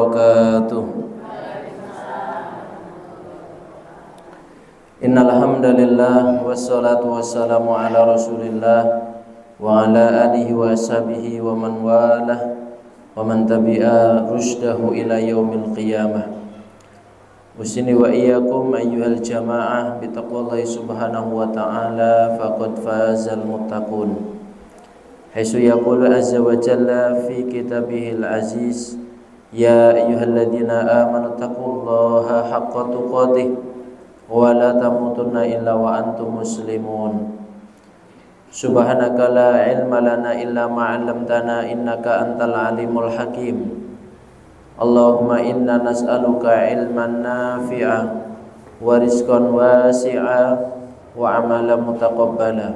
wabarakatuh. Innal hamdalillah wassalatu wassalamu ala Rasulillah wa ala alihi wa ashabihi wa man walah wa man tabi'a rusydahu ila yaumil qiyamah. Usini wa iyyakum ayyuhal jamaah bi taqwallahi subhanahu wa ta'ala faqad fazal muttaqun. Haitsu yaqulu azza wa jalla fi kitabihil aziz, ya ayyuhalladzina amanu taqullaha haqqa tuqatih wa la tamutunna illa wa antum muslimun. Subhanaka la ilma lana illa ma 'allamtana innaka antal alimul hakim. Allahumma inna nas'aluka ilman nafi'a wa rizqan wasi'a wa amalan mutaqabbala.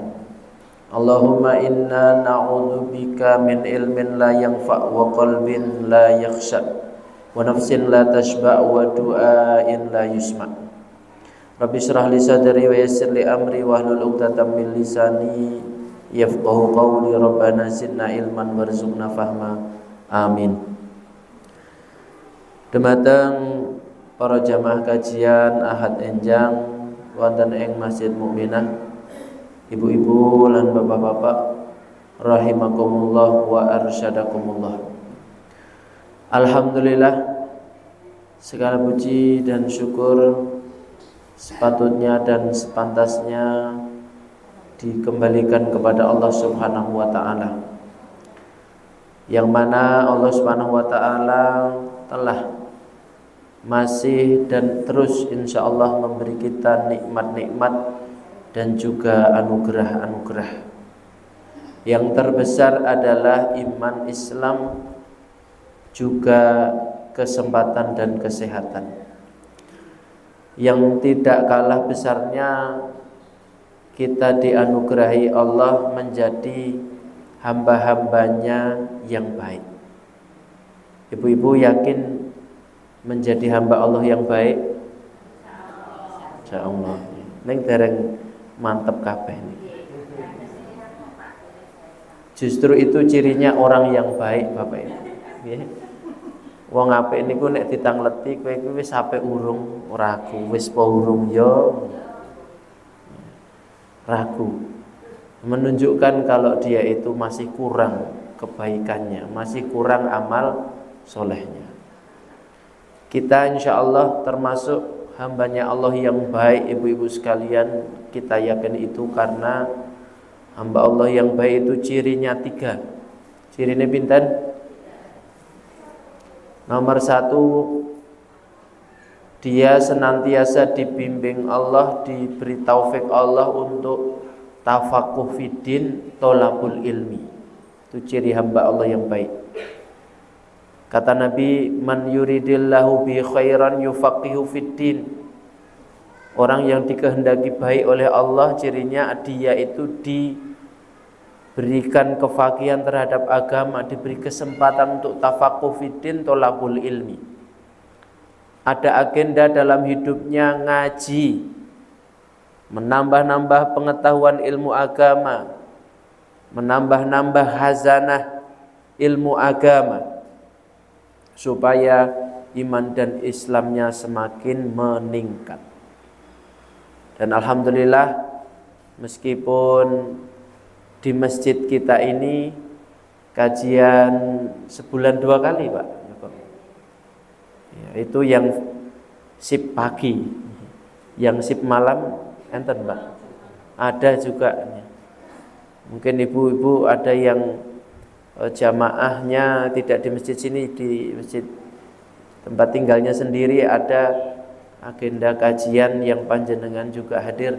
Allahumma inna na'udzubika min ilmin la yanfa' wa qalbin la yakhsha wa nafsin la tashba' wa du'ain la yusma'. Rabbi shrah li sadri wa yassir li amri wahlul 'uqdatam min lisani yafqahu qawli. Rabbana zidna ilman warzuqna fahma. Amin. Dumateng para jamaah kajian Ahad enjang wonten ing Masjid Mukminah, ibu-ibu lan bapak-bapak rahimakumullah wa arsyadakumullah. Alhamdulillah, segala puji dan syukur sepatutnya dan sepantasnya dikembalikan kepada Allah Subhanahu wa ta'ala, yang mana Allah Subhanahu wa ta'ala telah masih dan terus insyaallah memberi kita nikmat-nikmat dan juga anugerah-anugerah. Yang terbesar adalah iman Islam, juga kesempatan dan kesehatan. Yang tidak kalah besarnya kita dianugerahi Allah menjadi hamba-hambanya yang baik. Ibu-ibu yakin menjadi hamba Allah yang baik? Insyaallah. Ning dereng mantep kabeh ini. Justru itu cirinya orang yang baik, Bapak Ibu. Nggih. Wong apik niku nek ditangleti kowe iku wis apik urung ragu, wis po urung yo ragu. Menunjukkan kalau dia itu masih kurang kebaikannya, masih kurang amal solehnya. Kita insyaallah termasuk hambanya Allah yang baik, ibu-ibu sekalian. Kita yakin itu karena hamba Allah yang baik itu cirinya 3. Cirine pinten? Nomor 1, dia senantiasa dibimbing Allah, diberi taufik Allah untuk tafaquh fiddin, tolabul ilmi. Itu ciri hamba Allah yang baik. Kata Nabi, man yuridillahu bi khairan yufaqihu fiddin. Orang yang dikehendaki baik oleh Allah, cirinya dia itu diberikan kefaqihan terhadap agama, diberi kesempatan untuk tafaquh fiddin, tolabul ilmi. Ada agenda dalam hidupnya ngaji, menambah-nambah pengetahuan ilmu agama, menambah-nambah hazanah ilmu agama, supaya iman dan Islamnya semakin meningkat. Dan alhamdulillah, meskipun di masjid kita ini kajian sebulan 2 kali, Pak. Ya, itu yang sip pagi, yang sip malam enten, Pak. Ada juga. Mungkin ibu-ibu ada yang jamaahnya tidak di masjid sini, di masjid tempat tinggalnya sendiri ada agenda kajian yang panjenengan juga hadir.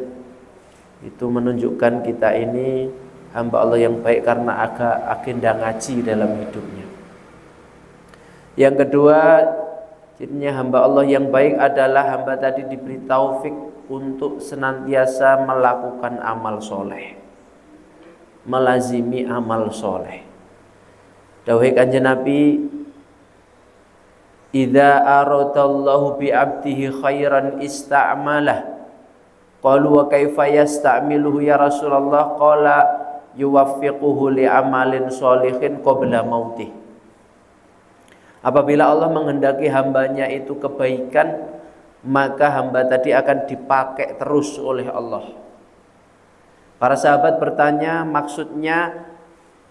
Itu menunjukkan kita ini hamba Allah yang baik karena agenda ngaji dalam hidupnya. Yang kedua, cirinya hamba Allah yang baik adalah hamba tadi diberi taufik untuk senantiasa melakukan amal soleh, melazimi amal soleh. Dawuh Kanjeng Nabi, idza aradallahu bi 'abdihi khairan ista'malah. Qalu wa kaifa yasta'miluhu ya Rasulullah? Qala yuwaffiquhu li amalin sholihin qabla mautih. Apabila Allah menghendaki hambanya itu kebaikan, maka hamba tadi akan dipakai terus oleh Allah. Para sahabat bertanya, maksudnya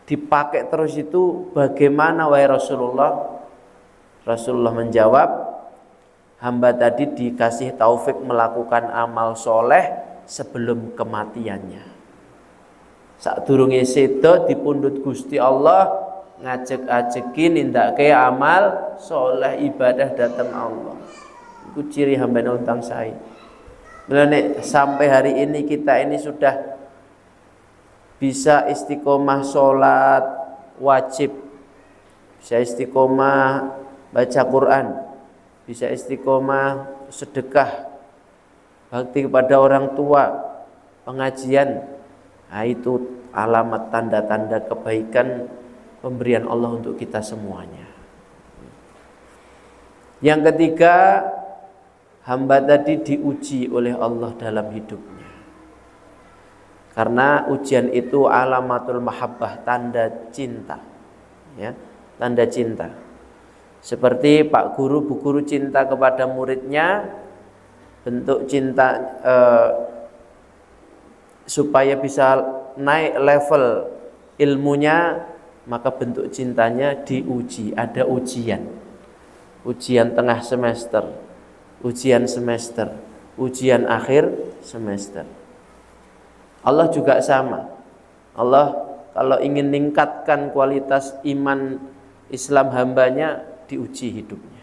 dipakai terus itu bagaimana wahai Rasulullah? Rasulullah menjawab, hamba tadi dikasih taufik melakukan amal soleh sebelum kematiannya. Sadurunge sedo dipundhut Gusti Allah, ngajek-ajeki nindakake amal soleh ibadah datang Allah. Iku ciri hamba untang sae. Mulane sampai hari ini kita ini sudah bisa istiqomah sholat wajib, bisa istiqomah baca Quran, bisa istiqomah sedekah, bakti kepada orang tua, pengajian. Nah, itu alamat tanda-tanda kebaikan pemberian Allah untuk kita semuanya. Yang ketiga, hamba tadi diuji oleh Allah dalam hidupnya. Karena ujian itu alamatul mahabbah, tanda cinta. Ya, tanda cinta. Seperti Pak Guru, Bu Guru cinta kepada muridnya, bentuk cinta supaya bisa naik level ilmunya, maka bentuk cintanya diuji, ada ujian. Ujian tengah semester, ujian semester, ujian akhir semester. Allah juga sama. Allah kalau ingin meningkatkan kualitas iman Islam hambanya, diuji hidupnya.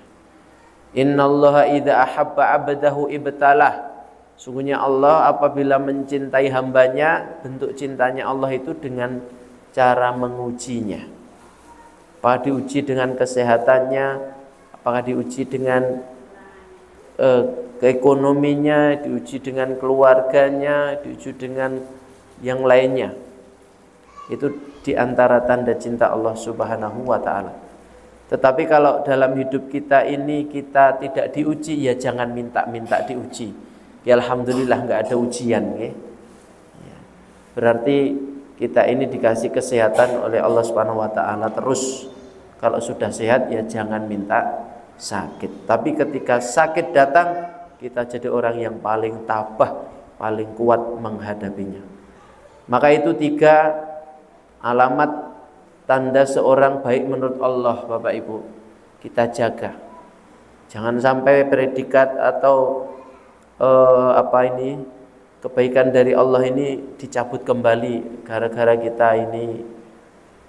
Innallaha idza ahabba 'abdahu ibtalah. Sungguhnya Allah apabila mencintai hambanya, bentuk cintanya Allah itu dengan cara mengujinya. Apakah diuji dengan kesehatannya, apakah diuji dengan keekonominya, diuji dengan keluarganya, diuji dengan yang lainnya. Itu diantara tanda cinta Allah Subhanahu wa ta'ala. Tetapi kalau dalam hidup kita ini kita tidak diuji, ya jangan minta-minta diuji. Ya alhamdulillah nggak ada ujian, ya. Berarti kita ini dikasih kesehatan oleh Allah Subhanahu wa ta'ala terus. Kalau sudah sehat ya jangan minta sakit. Tapi ketika sakit datang, kita jadi orang yang paling tabah, paling kuat menghadapinya. Maka itu 3 alamat tanda seorang baik menurut Allah, Bapak Ibu. Kita jaga. Jangan sampai predikat atau kebaikan dari Allah ini dicabut kembali gara-gara kita ini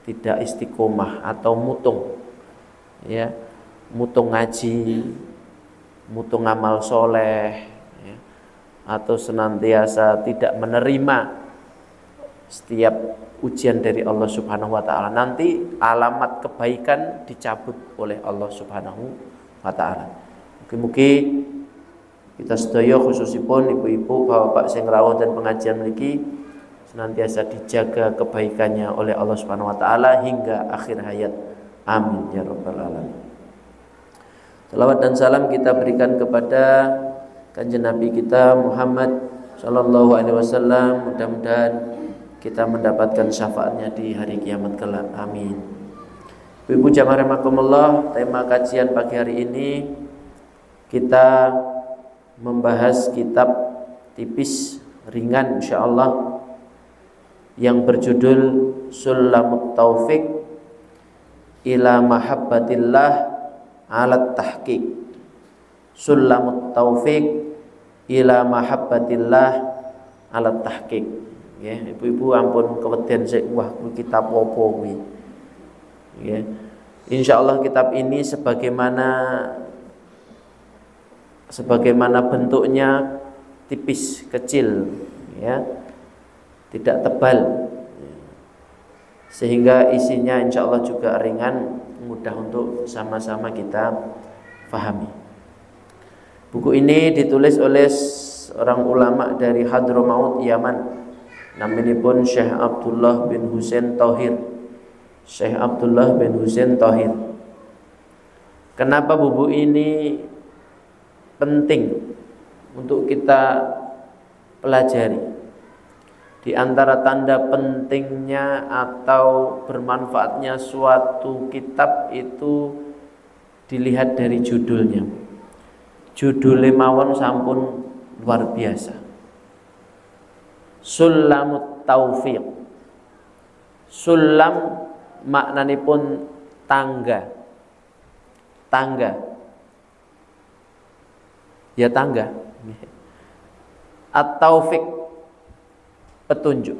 tidak istiqomah atau mutung. Ya, mutung ngaji, mutung amal soleh, ya, atau senantiasa tidak menerima setiap ujian dari Allah Subhanahu wa ta'ala. Nanti alamat kebaikan dicabut oleh Allah Subhanahu wa ta'ala. Mugi-mugi kita sedaya khususipun ibu-ibu, bapak-bapak sing rawuh dan pengajian mriki senantiasa dijaga kebaikannya oleh Allah Subhanahu wa ta'ala hingga akhir hayat. Amin ya rabbal alamin. Salawat dan salam kita berikan kepada kanjeng Nabi kita Muhammad sallallahu alaihi wasallam. Mudah-mudahan kita mendapatkan syafaatnya di hari kiamat kelak. Amin. Ibu jamaah rahimakumullah, tema kajian pagi hari ini kita membahas kitab tipis ringan insyaallah yang berjudul Sulamut Taufik ila Mahabbatillah alat tahqiq. Sulamut Taufik ila Mahabbatillah alat tahqiq. Ya, ibu-ibu ampun keweden sik, wah kitab opo kuwi. Ya. Insyaallah kitab ini sebagaimana bentuknya tipis, kecil, ya. Tidak tebal. Sehingga isinya insyaallah juga ringan, mudah untuk sama-sama kita fahami. Buku ini ditulis oleh seorang ulama dari Hadramaut, Yaman. Namanya pun Syekh Abdullah bin Husain Thahir. Syekh Abdullah bin Husain Thahir. Kenapa buku ini penting untuk kita pelajari? Di antara tanda pentingnya atau bermanfaatnya suatu kitab itu dilihat dari judulnya. Judulnya mawon sampun luar biasa. Sulamut Taufiq. Sulam maknanipun tangga. Tangga. Ya tangga. At-Taufiq, petunjuk.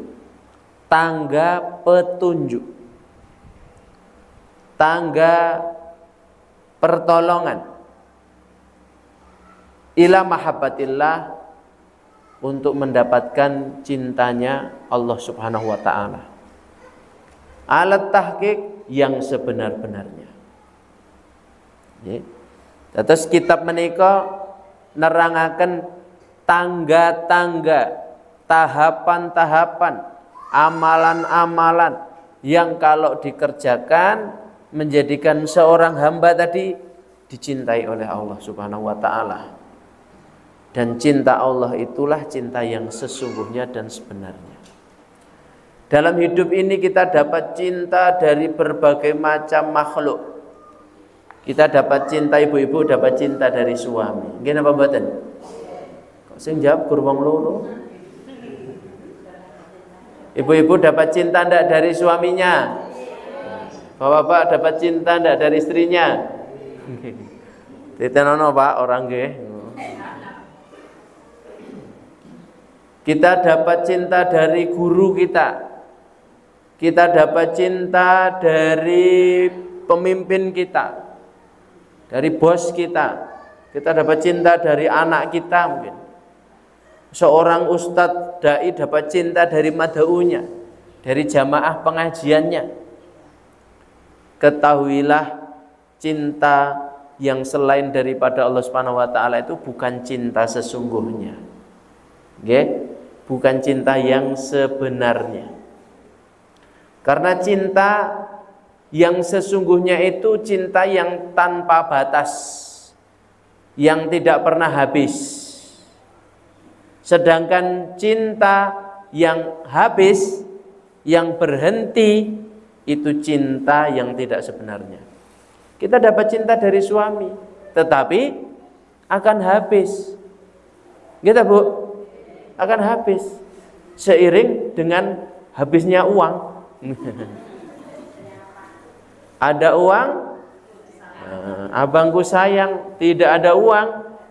Tangga petunjuk. Tangga pertolongan ila mahabbatillah, untuk mendapatkan cintanya Allah Subhanahu wa taala. Alat tahqiq, yang sebenar-benarnya. Terus kitab menika nerangaken tangga-tangga, tahapan-tahapan, amalan-amalan yang kalau dikerjakan menjadikan seorang hamba tadi dicintai oleh Allah Subhanahu wa taala. Dan cinta Allah itulah cinta yang sesungguhnya dan sebenarnya. Dalam hidup ini kita dapat cinta dari berbagai macam makhluk. Kita dapat cinta, ibu-ibu dapat cinta dari suami. Nggih napa mboten? Kok sing jawab gur wong loro? Ibu-ibu dapat cinta ndak dari suaminya? Bapak-bapak dapat cinta ndak dari istrinya? Ditenono Pak orang nggih. Kita dapat cinta dari guru kita. Kita dapat cinta dari pemimpin kita. Dari bos kita. Kita dapat cinta dari anak kita mungkin. Seorang ustadz dai dapat cinta dari mad'unya, dari jamaah pengajiannya. Ketahuilah, cinta yang selain daripada Allah Subhanahu wa taala itu bukan cinta sesungguhnya. Nggih? Bukan cinta yang sebenarnya. Karena cinta yang sesungguhnya itu cinta yang tanpa batas, yang tidak pernah habis. Sedangkan cinta yang habis, yang berhenti, itu cinta yang tidak sebenarnya. Kita dapat cinta dari suami, tetapi akan habis. Gitu Bu? Akan habis seiring dengan habisnya uang. Ada uang, abangku sayang. Tidak ada uang,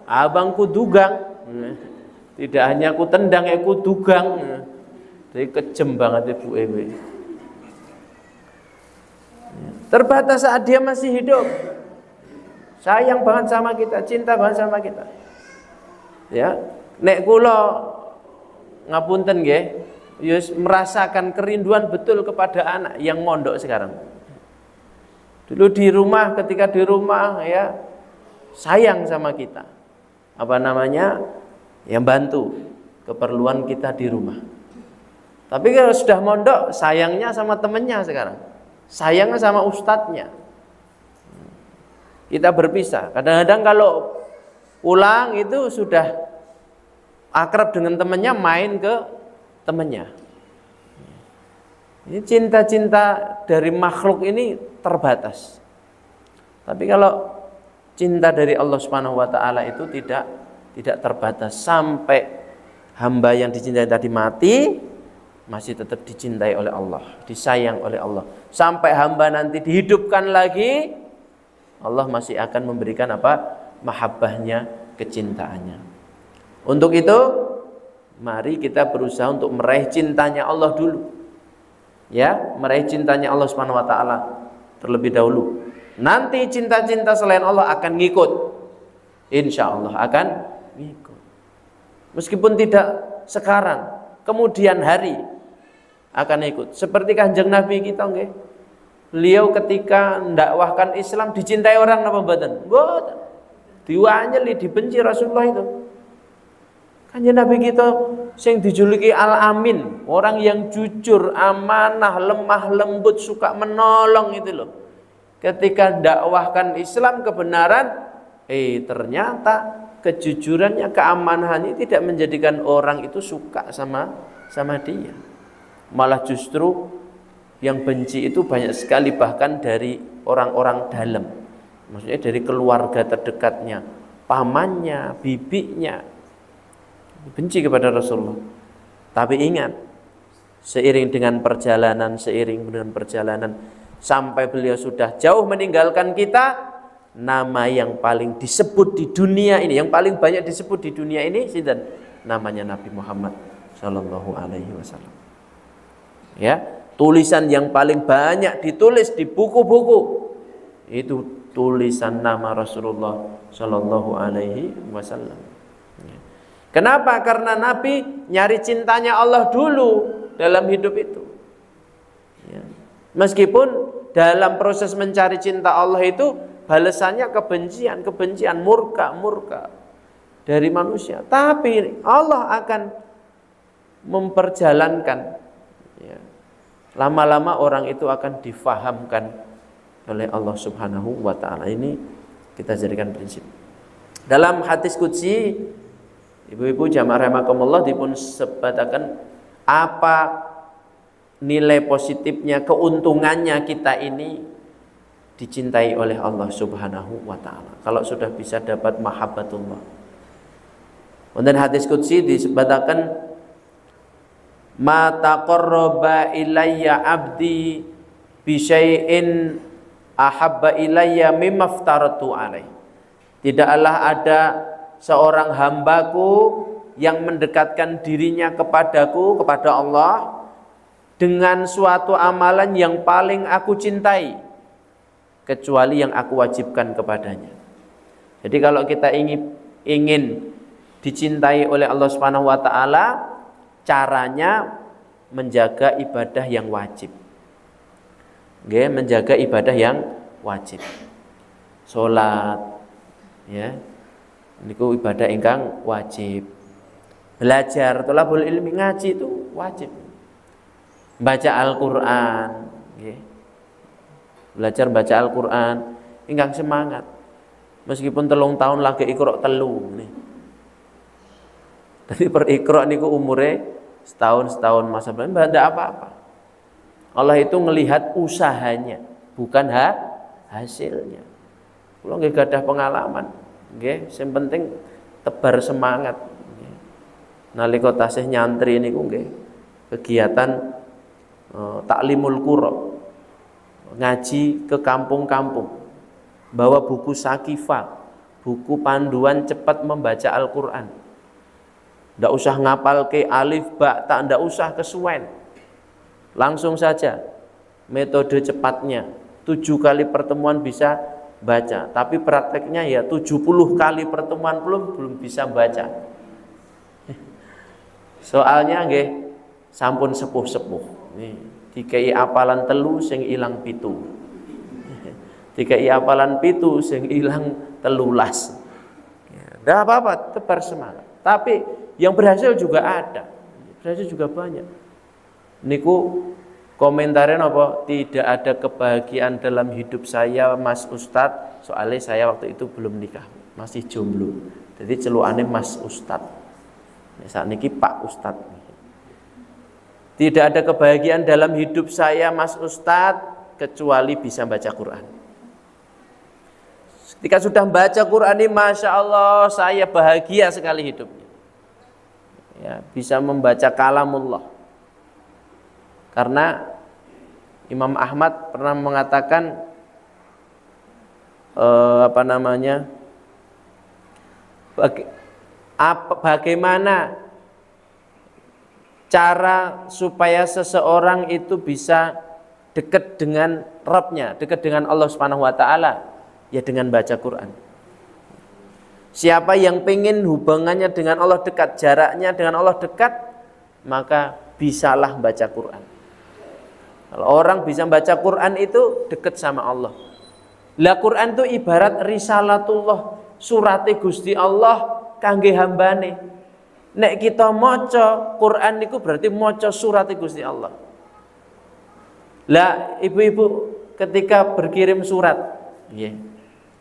abangku dugang. Tidak hanya ku tendang, ku dugang. Jadi kejem banget Ibu Ewe. Terbatas saat dia masih hidup. Sayang banget sama kita, cinta banget sama kita. Ya, nek kula ngapunten nggih, yus merasakan kerinduan betul kepada anak yang mondok sekarang. Dulu di rumah, ketika di rumah ya sayang sama kita. Apa namanya? Yang bantu keperluan kita di rumah. Tapi kalau sudah mondok, sayangnya sama temennya sekarang. Sayangnya sama ustadznya. Kita berpisah. Kadang-kadang kalau pulang itu sudah akrab dengan temannya, main ke temannya. Ini cinta-cinta dari makhluk ini terbatas. Tapi kalau cinta dari Allah Subhanahu wa taala itu tidak terbatas. Sampai hamba yang dicintai tadi mati, masih tetap dicintai oleh Allah, disayang oleh Allah. Sampai hamba nanti dihidupkan lagi, Allah masih akan memberikan apa? Mahabbahnya, kecintaannya. Untuk itu, mari kita berusaha untuk meraih cintanya Allah dulu. Ya, meraih cintanya Allah Subhanahu wa taala terlebih dahulu. Nanti cinta-cinta selain Allah akan ngikut. Insya Allah akan ngikut. Meskipun tidak sekarang, kemudian hari akan ikut. Seperti Kanjeng Nabi kita nggih. Beliau ketika mendakwahkan Islam dicintai orang napa mboten? Mboten. Diwanyeli, dibenci Rasulullah itu. Kanjeng Nabi kita sing dijuluki Al-Amin, orang yang jujur, amanah, lemah lembut, suka menolong itu loh. Ketika dakwahkan Islam kebenaran, ternyata kejujurannya, keamanahannya tidak menjadikan orang itu suka sama dia. Malah justru yang benci itu banyak sekali, bahkan dari orang-orang dalam. Maksudnya dari keluarga terdekatnya, pamannya, bibinya benci kepada Rasulullah. Tapi ingat, seiring dengan perjalanan sampai beliau sudah jauh meninggalkan kita, nama yang paling disebut di dunia ini, yang paling banyak disebut di dunia ini, namanya Nabi Muhammad Sallallahu Alaihi Wasallam. Ya, tulisan yang paling banyak ditulis di buku-buku itu tulisan nama Rasulullah Sallallahu Alaihi Wasallam. Kenapa? Karena Nabi nyari cintanya Allah dulu dalam hidup itu. Ya. Meskipun dalam proses mencari cinta Allah itu balasannya kebencian, murka dari manusia. Tapi Allah akan memperjalankan. Ya. Lama-lama orang itu akan difahamkan oleh Allah Subhanahu wa ta'ala. Ini kita jadikan prinsip. Dalam hadis qudsi, ibu-ibu jamaah rahimakumullah, dipun sebatakan apa nilai positifnya, keuntungannya kita ini dicintai oleh Allah Subhanahu wa ta'ala. Kalau sudah bisa dapat mahabbatullah. Dan hadis qudsi disebatakan, ma taqarraba ilayya abdi bi syai'in ahabba ilayya mimma aftaratu alaih. Tidaklah ada seorang hambaku yang mendekatkan dirinya kepadaku, kepada Allah, dengan suatu amalan yang paling aku cintai, kecuali yang aku wajibkan kepadanya. Jadi kalau kita ingin dicintai oleh Allah Subhanahu wa ta'ala, caranya menjaga ibadah yang wajib. Oke, menjaga ibadah yang wajib. Salat, ya, niku ibadah ingkang wajib. Belajar, thalabul ilmi, ngaji itu wajib. Baca Al-Qur'an, nggih. Belajar baca Al-Qur'an ingkang semangat. Meskipun 3 tahun lagi Iqra telu nih. Tapi per Iqra niku umure setahun masa belum ada apa-apa. Allah itu ngelihat usahanya, bukan hasilnya. Kula nggih gadah pengalaman, nggih, sing penting tebar semangat. Nalika tasih nyantri niku nggih kegiatan taklimul qura. Ngaji ke kampung-kampung. Bawa buku Sakifah, buku panduan cepat membaca Al-Qur'an. Ndak usah ngapal ke alif ba ta, ndak usah kesuwen. Langsung saja metode cepatnya 7 kali pertemuan bisa baca, tapi prakteknya ya 70 kali pertemuan belum bisa baca. Soalnya nggih sampun sepuh-sepuh. Nih, dikai apalan telu sing ilang 7. Dikai apalan 7 sing ilang 13. Ya, ndak apa-apa, tebar semangat. Tapi yang berhasil juga ada. Berhasil juga banyak. Niku komentarnya apa? Tidak ada kebahagiaan dalam hidup saya, Mas Ustadz. Soalnya saya waktu itu belum nikah, masih jomblo. Jadi celukane Mas Ustadz. Saat niki Pak Ustadz. Tidak ada kebahagiaan dalam hidup saya, Mas Ustadz, kecuali bisa baca Quran. Ketika sudah baca Quran ini, Masya Allah, saya bahagia sekali hidupnya. Ya, bisa membaca kalamullah. Karena Imam Ahmad pernah mengatakan bagaimana cara supaya seseorang itu bisa dekat dengan Rabbnya, dekat dengan Allah Subhanahu wa ta'ala, ya dengan baca Quran. Siapa yang pengen hubungannya dengan Allah dekat, jaraknya dengan Allah dekat, maka bisalah baca Quran. Kalau orang bisa baca Quran itu dekat sama Allah. Lah Quran itu ibarat risalatullah, surate Gusti Allah kangge hambane. Nek kita maca Quran niku berarti maca surate Gusti Allah. Lah ibu-ibu ketika berkirim surat, yeah,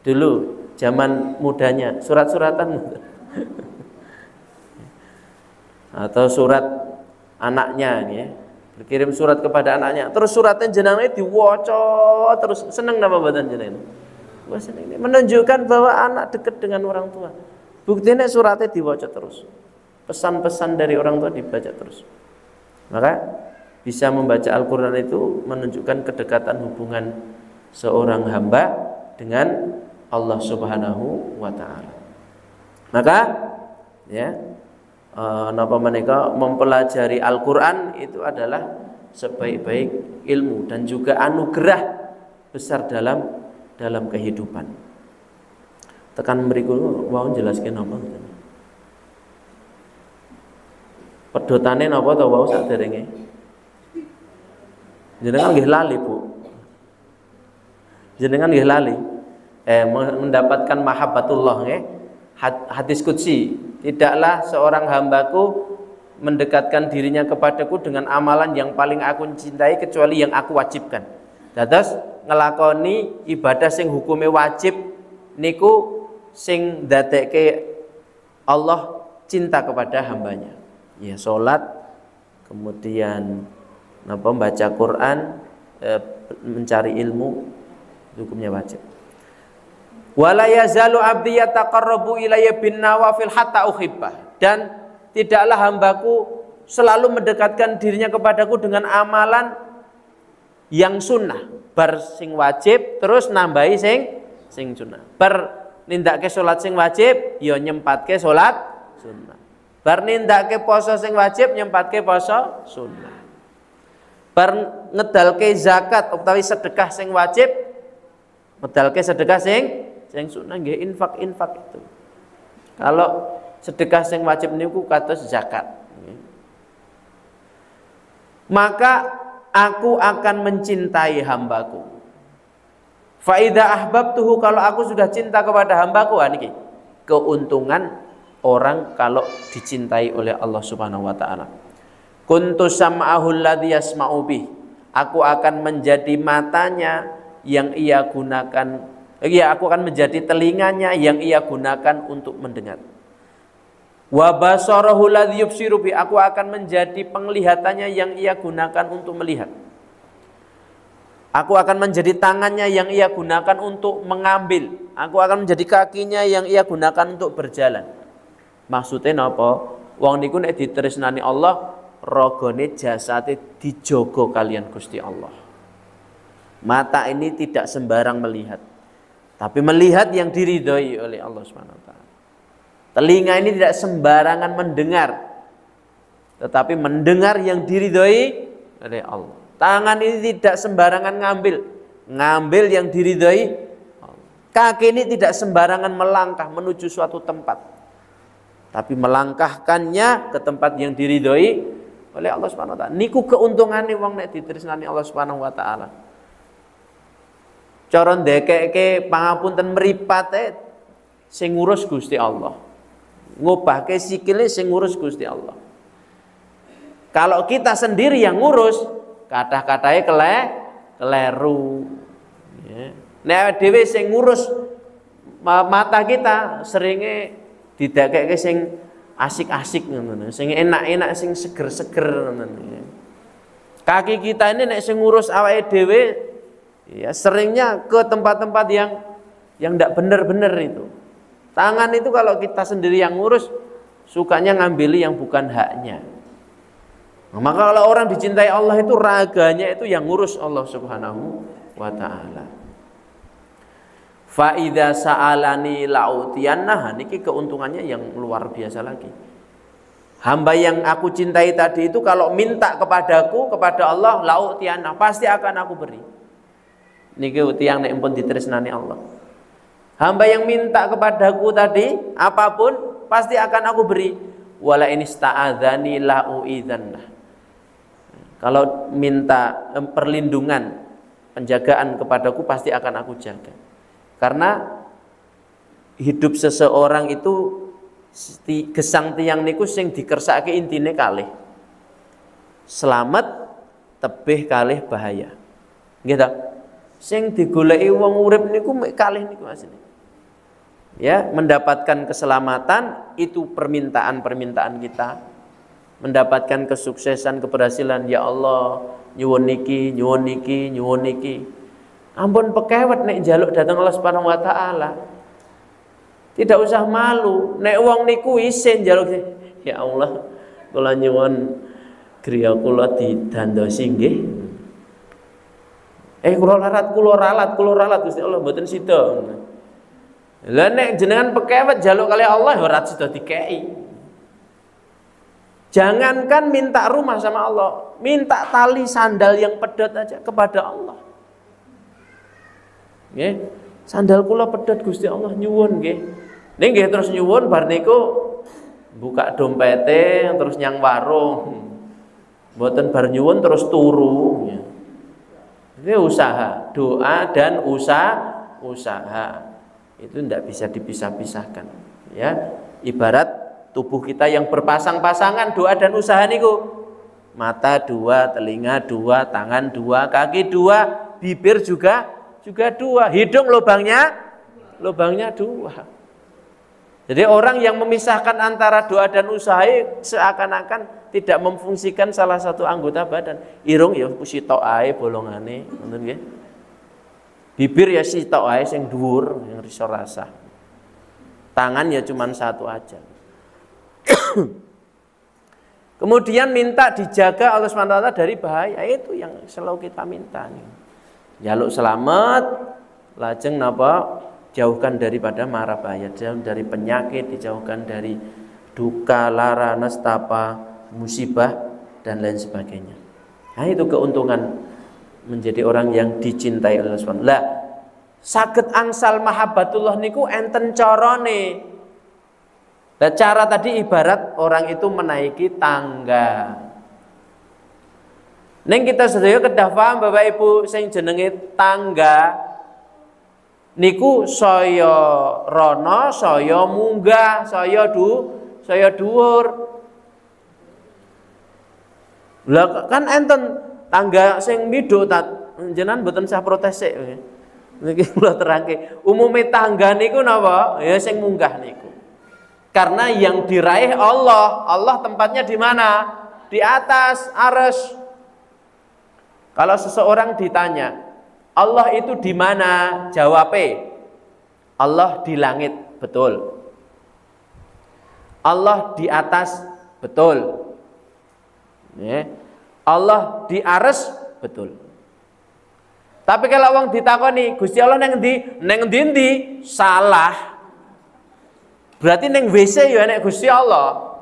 dulu zaman mudanya surat-suratan atau surat anaknya, ya, berkirim surat kepada anaknya, terus suratnya jenenge diwaca terus, seneng napa mboten jenengan? Ini menunjukkan bahwa anak dekat dengan orang tua. Buktinya suratnya dibaca terus. Pesan-pesan dari orang tua dibaca terus. Maka bisa membaca Al-Quran itu menunjukkan kedekatan hubungan seorang hamba dengan Allah Subhanahu wa ta'ala. Maka ya, napa menika mempelajari Al-Quran itu adalah sebaik-baik ilmu dan juga anugerah besar dalam kehidupan. Tekan mriku wau jelaskeun apa? Pedotane napa to wau saderenge? Jenengan nggih lali, Bu. Jenengan nggih lali. Mendapatkan mahabbatullah nggih. Hadis qudsi, tidaklah seorang hambaku mendekatkan dirinya kepadaku dengan amalan yang paling aku cintai kecuali yang aku wajibkan. Dados ngelakoni ibadah sing hukume wajib niku sing ndadekke Allah cinta kepada hambanya. Ya salat, kemudian membaca Quran, mencari ilmu, hukumnya wajib. Wala yazalu abdi yataqarrabu ilayya bin nawafil hatta uhibbah. Dan tidaklah hambaku selalu mendekatkan dirinya kepadaku dengan amalan yang sunnah. Bar sing wajib terus nambahi sing sunnah. Bar nindakake salat sing wajib ya nyempatke salat sunnah. Bar nindakake poso sing wajib nyempatke poso sunnah. Bar ngedalke zakat utawi sedekah sing wajib ngedalke sedekah sing sunnah nggih infak itu. Kalau sedekah sing wajib niku kados zakat. Maka aku akan mencintai hambaku. Fa idza ahbabtuhu, kalau aku sudah cinta kepada hambaku, niki keuntungan orang kalau dicintai oleh Allah Subhanahu wa taala. Kuntu sam'ahu alladhi yasma'u bih. Aku akan menjadi matanya yang ia gunakan. Aku akan menjadi telinganya yang ia gunakan untuk mendengar. Wa basarahu alladhi yubsiru bih. Aku akan menjadi penglihatannya yang ia gunakan untuk melihat. Aku akan menjadi tangannya yang ia gunakan untuk mengambil. Aku akan menjadi kakinya yang ia gunakan untuk berjalan. Maksudnya napa? Wong niku nek ditresnani Allah, rogone jasate dijogo kalian Gusti Allah. Mata ini tidak sembarang melihat, tapi melihat yang diridhoi oleh Allah Subhanahu wa taala. Telinga ini tidak sembarangan mendengar, tetapi mendengar yang diridhoi oleh Allah. Tangan ini tidak sembarangan ngambil yang diridhoi Allah. Kaki ini tidak sembarangan melangkah menuju suatu tempat, tapi melangkahkannya ke tempat yang diridhoi oleh Allah Subhanahu wa taala. Niku keuntungannya wong nek ditresnani Allah Subhanahu wa taala. Cara ndekeke pangapunten mripate sing ngurus Gusti Allah. Ngobahke sikile sing ngurus Gusti Allah. Kalau kita sendiri yang ngurus, kathah-kathahe keleru. Ya. Nek dhewe sing ngurus mata kita seringe didakeke sing asik-asik ngono, sing enak-enak, sing seger-seger ngono. Kaki kita ini nek sing ngurus awake dhewe ya seringnya ke tempat-tempat yang tidak benar-benar itu. Tangan itu kalau kita sendiri yang ngurus sukanya ngambil yang bukan haknya. Nah, maka kalau orang dicintai Allah itu raganya itu yang ngurus Allah Subhanahu wa taala. Fa idza sa'alani la'utiyannah, niki keuntungannya yang luar biasa lagi. Hamba yang aku cintai tadi itu kalau minta kepadaku, kepada Allah, la'utiyannah, pasti akan aku beri. Niki tiyang nek pun ditresnani Allah. Hamba yang minta kepadaku tadi apapun pasti akan aku beri. Wala in ista'adzani la'uidzannah. Kalau minta perlindungan, penjagaan kepadaku pasti akan aku jaga. Karena hidup seseorang itu gesang tiyang niku sing dikersake intine kalih. Selamat tebih kalih bahaya. Nggih ta? Sing digoleki wong urip niku mek kalih niku asline. Ya, mendapatkan keselamatan itu permintaan kita. Mendapatkan kesuksesan, keberhasilan, ya Allah, nyuwun niki. Ampun pekewet nek njaluk datang Allah Subhanahu wa taala. Tidak usah malu. Nek wong niku isin njaluk, ya Allah, kula nyuwun griya kula didandosi nggih. Kula ralat Gusti Allah mboten sida. Lah nek jenengan pekewet njaluk kali Allah ora sida dikeki. Jangankan minta rumah sama Allah, minta tali sandal yang pedot aja kepada Allah. Nggih, sandal kula pedot Gusti Allah nyuwun nggih. Nggih terus nyuwun bar niku buka dompete terus nyang warung. Mboten bar nyuwun terus turu. Ini usaha, doa dan usaha. Itu tidak bisa dipisah-pisahkan. Ya, ibarat tubuh kita yang berpasang-pasangan, doa dan usaha niku. Mata dua, telinga dua, tangan dua, kaki dua, bibir juga dua, hidung lubangnya dua. Jadi orang yang memisahkan antara doa dan usaha seakan-akan tidak memfungsikan salah satu anggota badan. Irung ya sitok ae bolongane, ngoten nggih. Bibir ya sitok ae sing dhuwur, yang iso rasa. Tangan ya cuman satu aja. Kemudian minta dijaga Allah SWT dari bahaya, itu yang selalu kita minta nih. Jaluk selamat, lajeng napa jauhkan daripada mara bahaya, jauh dari penyakit, dijauhkan dari duka, lara, nestapa, musibah dan lain sebagainya. Nah itu keuntungan menjadi orang yang dicintai Allah SWT. Lah saged angsal mahabbatullah niku enten carane. Nah, cara tadi ibarat orang itu menaiki tangga. Neng kita sedaya kedah paham Bapak Ibu sing jenenge tangga niku saya rono, saya munggah, saya dhuwur. Lah kan enten tangga sing midho jenengan mboten sah protes sik. Niki kula terangke. Umume tangga niku napa? Ya sing munggah niku. Karena yang diraih Allah tempatnya di mana? Di atas arsy. Kalau seseorang ditanya, Allah itu di mana? Jawabnya, Allah di langit, betul. Allah di atas, betul. Ya. Allah di arsy, betul. Tapi kalau wong ditakoni, Gusti Allah neng ndi? Salah. Berarti neng WC ya nek Gusti Allah.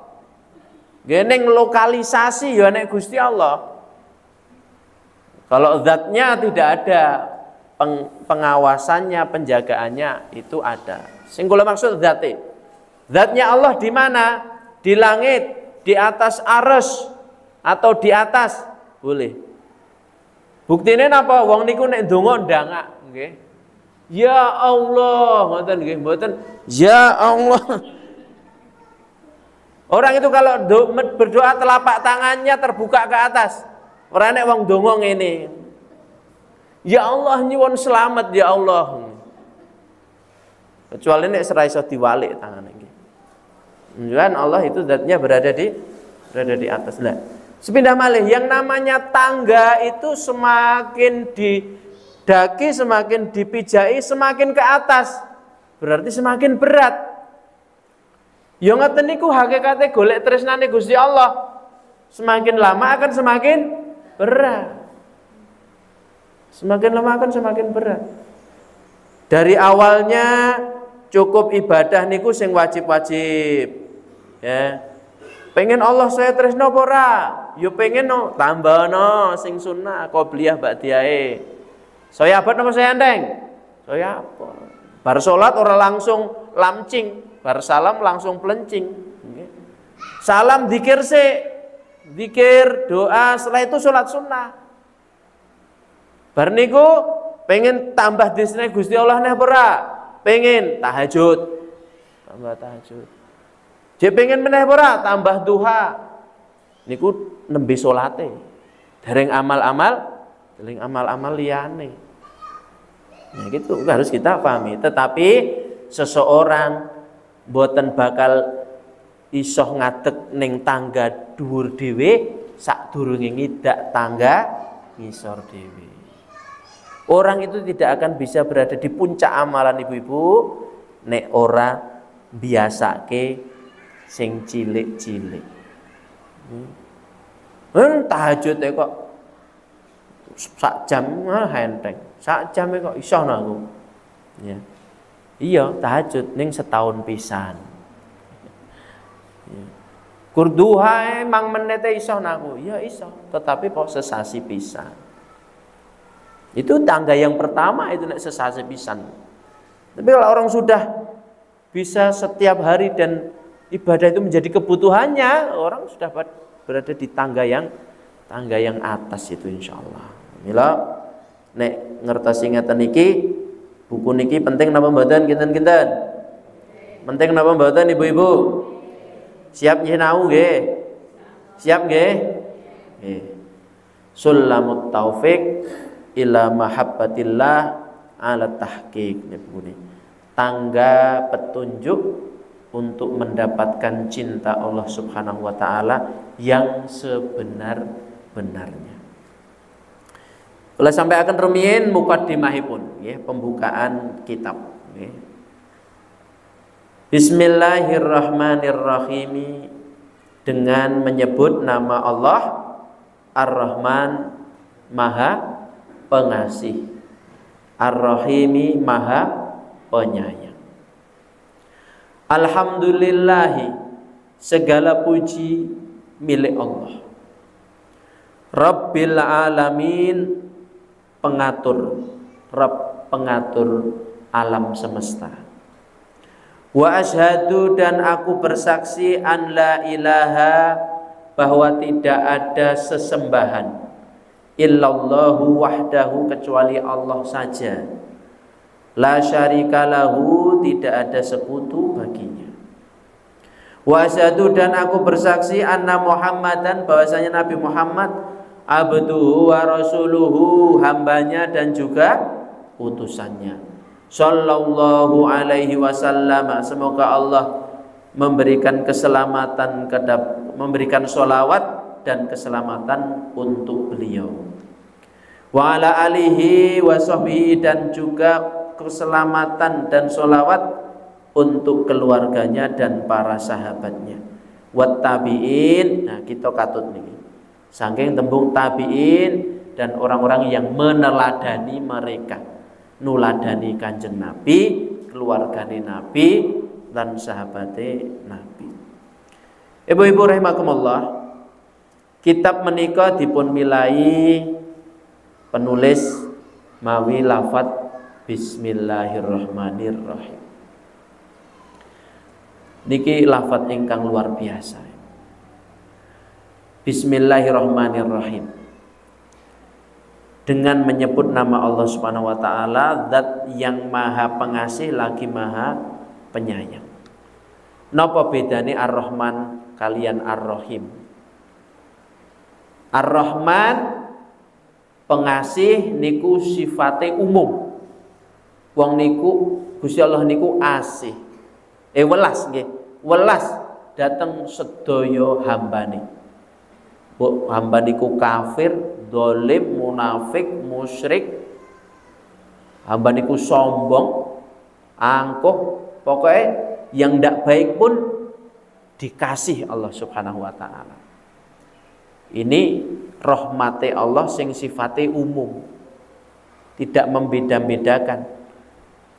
Nggih ning lokalisasi ya nek Gusti Allah. Kalau zatnya tidak ada, pengawasannya, penjagaannya itu ada. Sing kula maksud zate. Zatnya Allah di mana? Di langit, di atas arsy atau di atas boleh. Buktine napa? Wong niku nek ndonga ndangak, nggih. Ya Allah, ngoten nggih, mboten ya Allah. Orang itu kalau berdoa telapak tangannya terbuka ke atas. Ora nek wong ndonga ngene. Ya Allah nyuwun selamat ya Allah. Kecuali nek ora iso diwalik tangane nggih. Menunjukkan Allah itu zatnya berada di atas. Nah, sepindah malih yang namanya tangga itu semakin didaki, semakin dipijai, semakin ke atas, berarti semakin berat. Ya ngoten niku hakikate golek tresnane Gusti Allah. Semakin lama akan semakin berat. Semakin lama akan semakin berat. Dari awalnya cukup ibadah niku sing wajib-wajib. Ya. Pengen Allah saya tresno apa ora? Ya pengen no, tambahno sing sunnah qobliyah ba'diyae. Saya abad apa saya enteng? Saya apa? Bar salat ora langsung lamcing, bar salam langsung pelencing. Salam zikir zikir, doa, setelah itu salat sunnah. Bar niku pengen tambah disne Gusti Allah neh ora? Pengen tahajud. Tambah tahajud. Jek pengen meneh ora? Tambah duha. Niku nembe salate. Dereng amal-amal, dereng amal-amal liyane. Nah gitu harus kita pahami. Tetapi seseorang boten bakal iso ngadeg ning tangga dhuwur dhewe sadurunge ngidak tangga ngisor dhewe. Orang itu tidak akan bisa berada di puncak amalan ibu-ibu nek ora biasake sing cilik-cilik. Tahajud kok sak jam enteng. Sak jam kok iso aku. Ya. Iya, tahajud ning setahun pisan. Ya. Kurduha emang menete iso aku. Ya iso, tetapi kok sesasi pisan. Itu tangga yang pertama itu nek sesasi pisan. Tapi kalau orang sudah bisa setiap hari dan ibadah itu menjadi kebutuhannya, orang sudah berada di tangga yang atas itu insyaallah. Mila nek ngertos ingatan niki, buku niki penting napa mboten kinten-kinten? Penting napa mboten ibu-ibu? Siap sinau nggih? Siap nggih? Nggih. Sulamut taufik ila mahabbatillah ala tahqiq niku. Tangga petunjuk untuk mendapatkan cinta Allah Subhanahu wa taala yang sebenar-benarnya. Kalau sampai akan rumiyin muqaddimahipun nggih, pembukaan kitab nggih. Bismillahirrahmanirrahim, dengan menyebut nama Allah Ar-Rahman, Maha Pengasih, Ar-Rahimi, Maha Penyayang. Alhamdulillahi, segala puji milik Allah. Rabbil alamin, pengatur, Rabb pengatur alam semesta. Wa asyhadu, dan aku bersaksi an la ilaha, bahwa tidak ada sesembahan illallahu wahdahu, kecuali Allah saja. La syarika lahu, tidak ada sekutu baginya. Wa asyhadu, dan aku bersaksi anna Muhammadan, bahwasanya Nabi Muhammad abduhu wa rasuluhu, hambanya dan juga utusannya. Sallallahu alaihi wasallam, semoga Allah memberikan keselamatan, memberikan sholawat dan keselamatan untuk beliau. Wa ala alihi wa sahbihi, dan juga keselamatan dan sholawat untuk keluarganya dan para sahabatnya. Wat tabiin, nah kita katut nih, saking tembung tabiin, dan orang-orang yang meneladani mereka, nuladani kanjeng Nabi, keluargane Nabi, dan sahabate Nabi. Ibu-ibu rahimakumullah, kitab menika dipun milai penulis mawi lafadz Bismillahirrahmanirrahim. Niki lafadz ingkang luar biasa. Bismillahirrahmanirrahim, dengan menyebut nama Allah Subhanahu wa taala, zat yang maha pengasih lagi maha penyayang. Napa bedane Ar-Rahman kalian Ar-Rahim? Ar-Rahman pengasih niku sifate umum. Wong niku Gusti Allah niku asih. Welas nggih, welas dateng sedaya hambane. Hamba niku kafir, dolim, munafik, musyrik, hamba niku sombong, angkuh, pokoknya yang tidak baik pun dikasih Allah Subhanahu wa taala. Ini rahmate Allah sing sifate umum, tidak membeda-bedakan.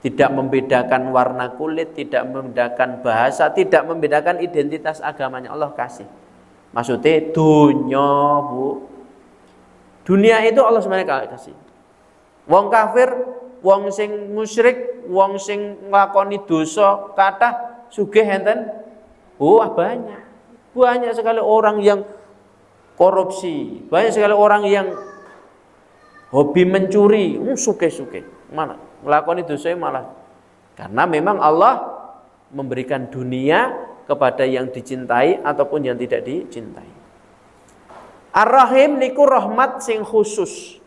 Tidak membedakan warna kulit, tidak membedakan bahasa, tidak membedakan identitas agamanya. Allah kasih. Maksudnya dunia, Bu. Dunia itu Allah SWT kasih. Wong kafir, wong sing musyrik, wong sing nglakoni dosa kathah sugih enten. Banyak. Banyak sekali orang yang korupsi, banyak sekali orang yang hobi mencuri, sugih-sugih. Mana? Nglakoni dosa malah. Karena memang Allah memberikan dunia kepada yang dicintai ataupun yang tidak dicintai. Ar-Rahim niku rahmat sing khusus.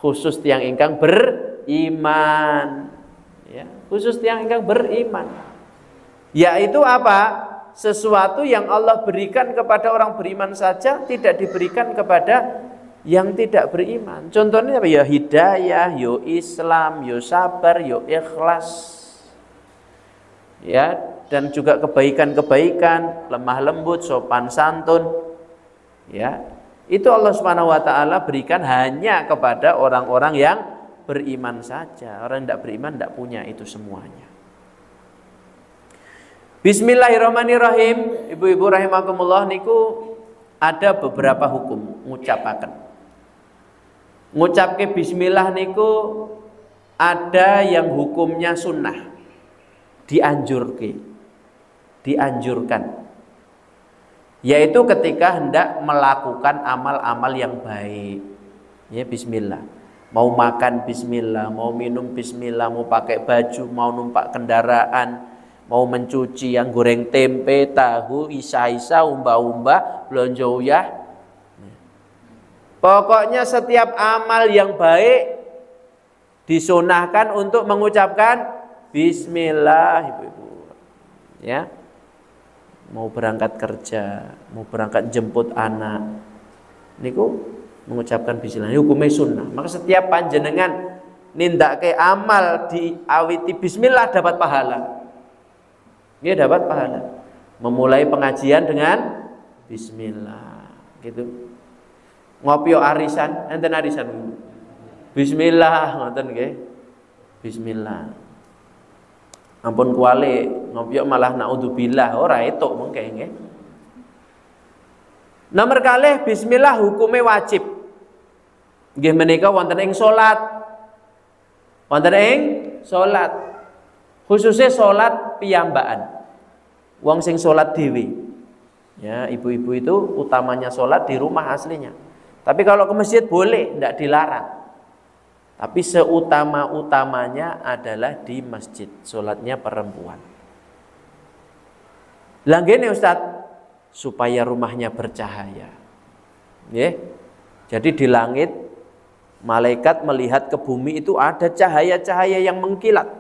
Khusus tiyang ingkang beriman. Ya, khusus tiyang ingkang beriman. Yaitu apa? Sesuatu yang Allah berikan kepada orang beriman saja, tidak diberikan kepada yang tidak beriman. Contohnya apa? Ya hidayah, yo Islam, yo sabar, yo ikhlas. Ya, dan juga kebaikan-kebaikan, lemah lembut, sopan santun. Ya, itu Allah Subhanahu wa taala berikan hanya kepada orang-orang yang beriman saja. Orang yang tidak beriman tidak punya itu semuanya. Bismillahirrahmanirrahim. Ibu-ibu rahimakumullah niku ada beberapa hukum ngucapaken. Ngucapke bismillah niku ada yang hukumnya sunnah. Dianjurkan. Yaitu ketika hendak melakukan amal-amal yang baik. Ya bismillah. Mau makan bismillah, mau minum bismillah, mau pakai baju, mau numpak kendaraan, mau mencuci yang goreng tempe, tahu, isa-isa, umba-umba, belanja uyah. Pokoknya setiap amal yang baik disunahkan untuk mengucapkan bismillah, ibu-ibu. Ya. Mau berangkat kerja, mau berangkat jemput anak, niku mengucapkan bismillah. Hukumnya sunnah. Maka setiap panjenengan nindake amal diawiti bismillah dapat pahala. Dia dapat pahala. Memulai pengajian dengan bismillah, gitu. Ngopi arisan, enten arisan. Bismillah, ngoten nggih. Bismillah. Ampun kuali ngopi malah naudzubillah ora etuk mengke nggih. Nomor kalih bismillah hukumnya wajib. Nggih menika wonten ing salat. Wonten ing salat. Khususnya salat piyambakan. Wong sing salat dhewe. Ya, ibu-ibu itu utamanya salat di rumah aslinya. Tapi kalau ke masjid boleh, tidak dilarang. Tapi seutama-utamanya adalah di masjid, sholatnya perempuan. Langgene Ustadz, supaya rumahnya bercahaya. Ya. Jadi di langit, malaikat melihat ke bumi itu ada cahaya-cahaya yang mengkilat.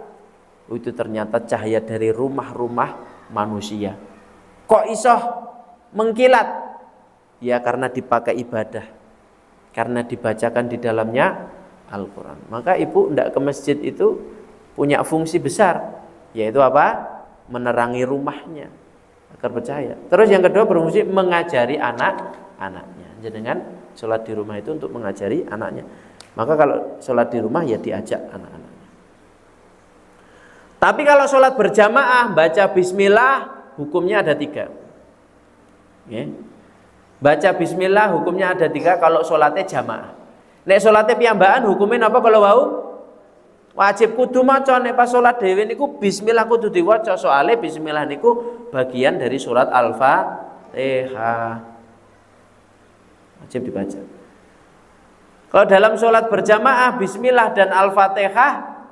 Itu ternyata cahaya dari rumah-rumah manusia. Kok iso mengkilat? Ya karena dipakai ibadah. Karena dibacakan di dalamnya Al-Quran. Maka ibu tidak ke masjid itu punya fungsi besar, yaitu apa? Menerangi rumahnya agar percaya. Terus yang kedua berfungsi mengajari anak-anaknya. Jangan sholat di rumah itu untuk mengajari anaknya. Maka kalau sholat di rumah ya diajak anak-anaknya. Tapi kalau sholat berjamaah baca bismillah hukumnya ada 3. Ya. Baca bismillah hukumnya ada 3 kalau sholatnya jamaah. Nek salate piyambakan hukumnya apa kalau wau? Wajib kudu maca. Nek pas salat dhewe niku bismillah kudu diwaca. Soale bismillah niku bagian dari surat Al-Fatihah. Wajib dibaca. Kalau dalam salat berjamaah bismillah dan Al-Fatihah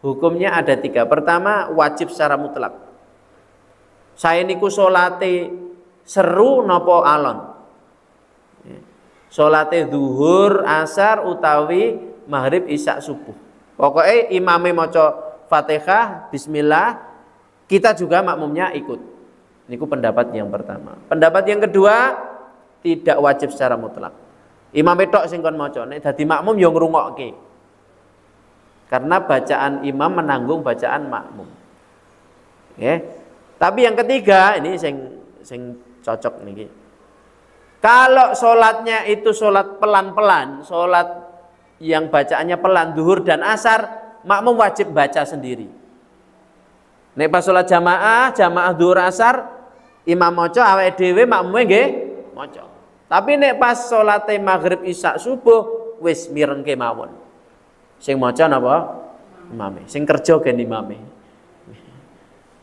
hukumnya ada 3. Pertama wajib secara mutlak. Saya niku salate seru napa alon? Salate zuhur, asar utawi maghrib, isya, subuh. Pokoknya imame maca Fatihah, bismillah, kita juga makmumnya ikut. Niku pendapat yang pertama. Pendapat yang kedua, tidak wajib secara mutlak. Imam tok sing kon maca, nek dadi makmum ya ngrungokke. Karena bacaan imam menanggung bacaan makmum. Oke. Tapi yang ketiga, ini sing cocok niki. Kalau sholatnya itu sholat pelan-pelan, sholat yang bacaannya pelan, zuhur dan asar, makmum wajib baca sendiri. Nek pas sholat jamaah zuhur asar, imam maca, awake dhewe makmume nggih maca. Tapi nek pas sholat maghrib isya subuh, wis mirengke mawon. Sing maca napa? Imame. Sing kerja gen imame.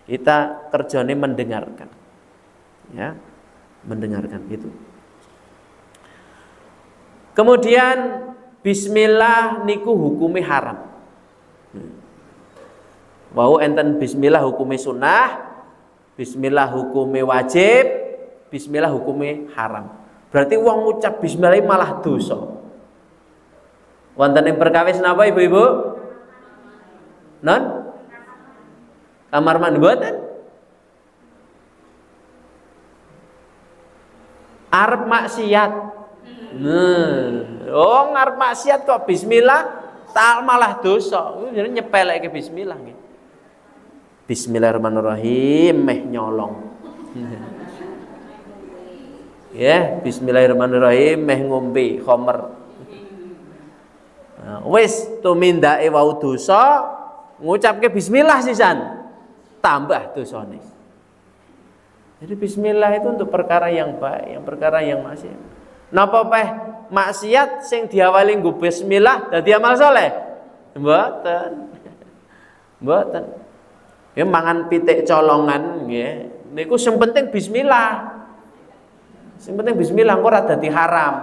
Kita kerjane mendengarkan. Ya, mendengarkan itu. Kemudian bismillah niku hukumnya haram. Wau enten bismillah hukumnya sunnah, bismillah hukumnya wajib, bismillah hukumnya haram. Berarti wong ngucap bismillah malah dosa. Wonten ing perkawis napa ibu-ibu? Non? Kamar mandi mboten? Arep maksiat. Oh, ngarep maksiat kok bismillah tak malah dosa. Jadi nyepeleke bismillah nggih. Bismillahirrahmanirrahim meh nyolong. Ya, bismillahirrahmanirrahim meh ngombe khamr. Nah, wis tumindake wau dosa, ngucapke bismillah sisan, tambah dosane. Jadi bismillah itu untuk perkara yang baik, yang perkara yang maksiat. Napa peh maksiat sing diawali nggo bismillah dadi amal saleh? Mboten. Mboten. Ya mangan pitik colongan nggih, niku sing penting bismillah. Sing penting bismillah engko ora dadi haram.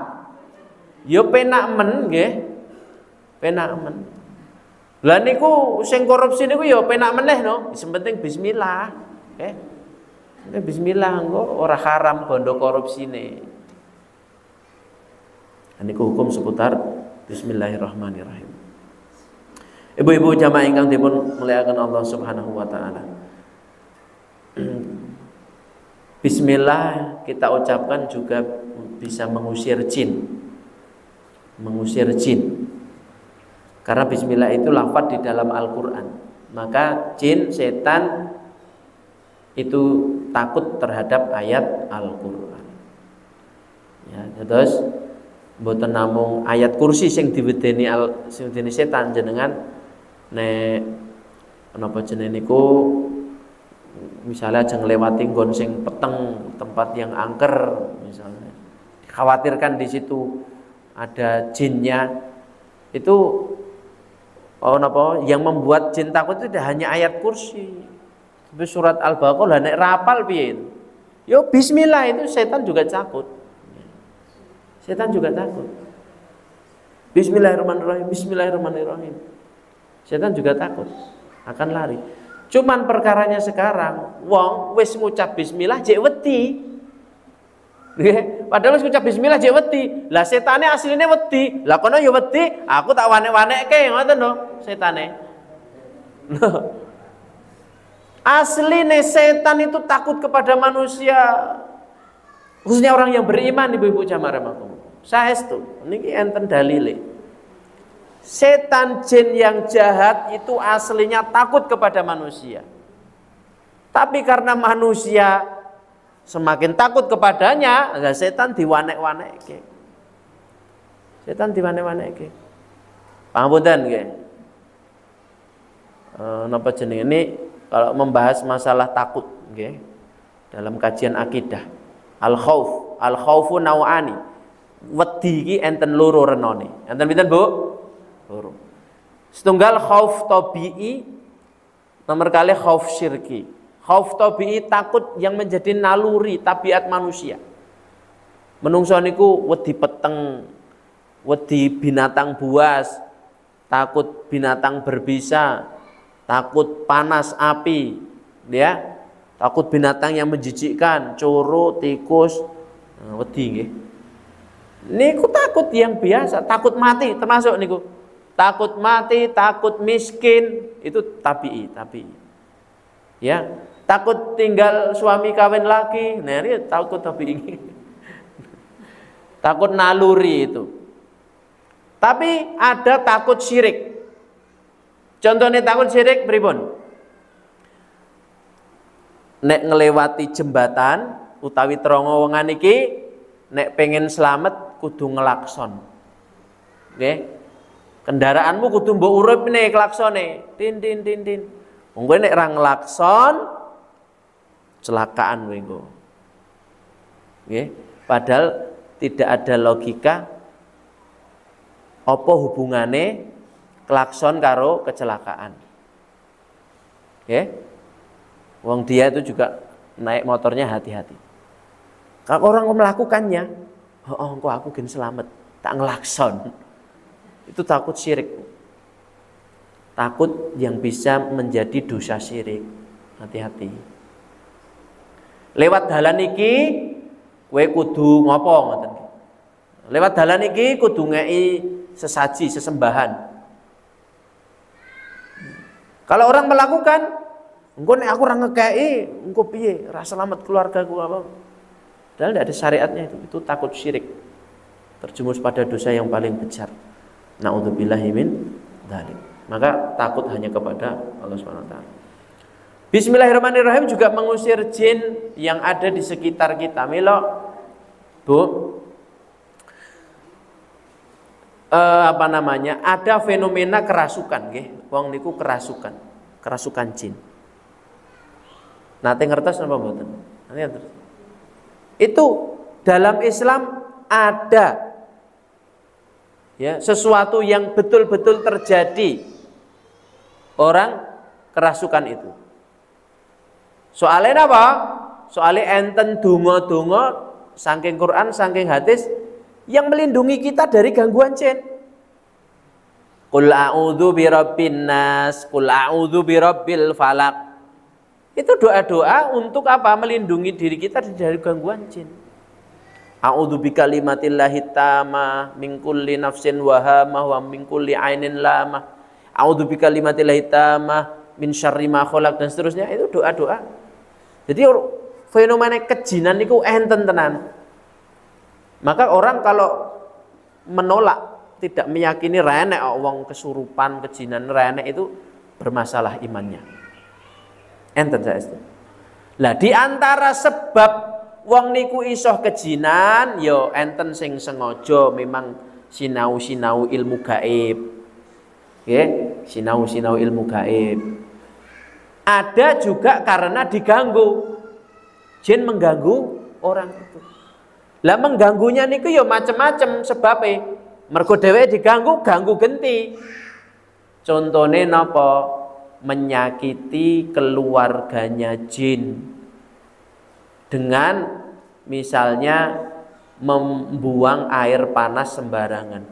Ya penak men nggih. Penak men. Lah niku sing korupsi niku ya penak meneh no. Sing penting bismillah. Nggih. Bismillah engko ora haram bondo korupsine. Niku hukum seputar bismillahirrahmanirrahim. Ibu-ibu jamaah ingkang dipun muliakan Allah Subhanahu wa taala. Bismillah kita ucapkan juga bisa mengusir jin. Mengusir jin. Karena bismillah itu lafaz di dalam Al-Qur'an. Maka jin, setan itu takut terhadap ayat Al-Qur'an. Ya, terus mboten namung ayat kursi sing diwedeni setan jenengan nek napa jenenge niku misalnya aja nglewati nggon sing peteng, tempat yang angker misalnya. Dikhawatirkan di situ ada jinnya. Itu yang membuat jin takut itu tidak hanya ayat kursi. Tapi surat Al-Baqarah nek rapal piye? Yo bismillah itu setan juga takut. Setan juga takut. Bismillahirrahmanirrahim, bismillahirrahmanirrahim. Setan juga takut, akan lari. Cuman perkaranya sekarang, wong wis ngucap bismillah jek wedi. Padahal wis ngucap bismillah jek wedi. Lah setane asline wedi. Lah kono ya wedi, aku tak wanek-wanekke ngoten lho setane. Asline setan itu takut kepada manusia. Khususnya orang yang beriman, ibu-ibu jamaah rahimakumullah. Saestu niki enten dalile. Setan jin yang jahat itu aslinya takut kepada manusia. Tapi karena manusia semakin takut kepadanya, setan diwanek-wanekke. Setan diwanek-wanekke. Pangapunten nggih. Napa jenenge ini kalau membahas masalah takut nggih dalam kajian akidah. Al-khauf, al-khaufu nau'ani. Wedi iki enten loro renone. Enten pinten, Bu? Loro. Setunggal khauf tabi'i, nomor kali khauf syirki. Khauf tabi'i takut yang menjadi naluri tabiat manusia. Menungso niku wedi peteng, wedi binatang buas, takut binatang berbisa, takut panas api, ya. Takut binatang yang menjijikkan, coro, tikus, wedi nggih. Niku takut yang biasa, takut mati termasuk niku. Takut mati, takut miskin, itu tabi'i. Ya, takut tinggal suami kawin lagi, nah ini takut tabi'i. Takut naluri itu. Tapi ada takut syirik. Contohnya takut syirik pripun? Nek ngelewati jembatan utawi terowongan iki nek pengen selamat kudu ngelakson. Nggih. Kendaraanmu kudu mbok uripne klaksone. Tin tin tin tin. Wong kowe nek ra ngelakson celakaan kowe engko. Nggih. Padahal tidak ada logika apa hubungane klakson karo kecelakaan. Nggih. Wong dia itu juga naik motornya hati-hati. Kalau orang melakukannya, kok aku gini selamat, tak ngelakson. Itu takut syirik. Takut yang bisa menjadi dosa syirik. Hati-hati. Lewat dalan iki, kowe kudu ngopo ngoten. Lewat dalan iki kudu ngei sesaji, sesembahan. Kalau orang melakukan engko nek aku ora ngekeki, engko piye? Ra selamat keluargaku apa? Padahal tidak ada syariatnya itu takut syirik. terjumus pada dosa yang paling besar. Na'udzubillahi min dzalik. Maka takut hanya kepada Allah Subhanahu wa taala. Bismillahirrahmanirrahim juga mengusir jin yang ada di sekitar kita. Milo, Bu, ada fenomena kerasukan, nggih. Wong niku kerasukan jin. Nate ngertos napa mboten? Itu dalam Islam ada ya sesuatu yang betul-betul terjadi, orang kerasukan itu. Soalnya apa? Soalnya enten donga-donga saking Quran, saking hadis yang melindungi kita dari gangguan jin. Qul a'udzu birabbin nas, qul a'udzu birabbil falaq. Itu doa-doa untuk apa? Melindungi diri kita dari gangguan jin. A'udzu bikalimatillahi tammah min kulli nafsin wahamah wa min kulli ainin lamah. A'udzu bikalimatillahi tammah min syarri ma khalaq, dan seterusnya. Itu doa-doa. Jadi fenomena kejinan itu enten tenan. Maka orang kalau menolak, tidak meyakini renek wong kesurupan, kejinan renek, itu bermasalah imannya. Enten saestu. Lah di antara sebab wong niku isoh kejinan, yo enten sing sengaja memang sinau-sinau ilmu gaib. Nggih, sinau-sinau ilmu gaib. Ada juga karena diganggu. Jin mengganggu orang itu. Lah mengganggunya niku ya macam-macam sebabnya. Mergo dheweke diganggu, ganggu genti. Contone napa? Menyakiti keluarganya jin. Dengan misalnya membuang air panas sembarangan.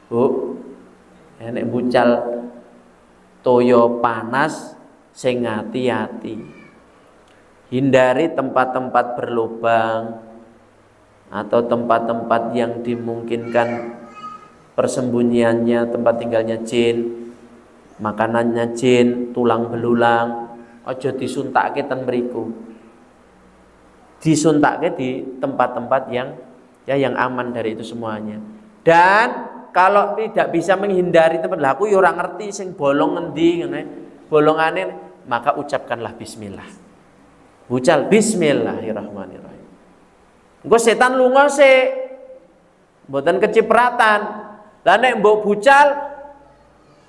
Bu, nek bucal toyo panas sing hati-hati. Hindari tempat-tempat berlubang atau tempat-tempat yang dimungkinkan persembunyiannya, tempat tinggalnya jin, makanannya jin, tulang belulang. Aja disuntake ten mriku. Disuntake di tempat-tempat yang aman dari itu semuanya. Dan kalau tidak bisa menghindari tempat, lah aku ya ora ngerti sing bolong ngendi ngene. Bolongane, maka ucapkanlah bismillah. Bucal bismillahirrahmanirrahim. Engko setan lunga sik. Mboten kecipratan. Lah nek mbok bucal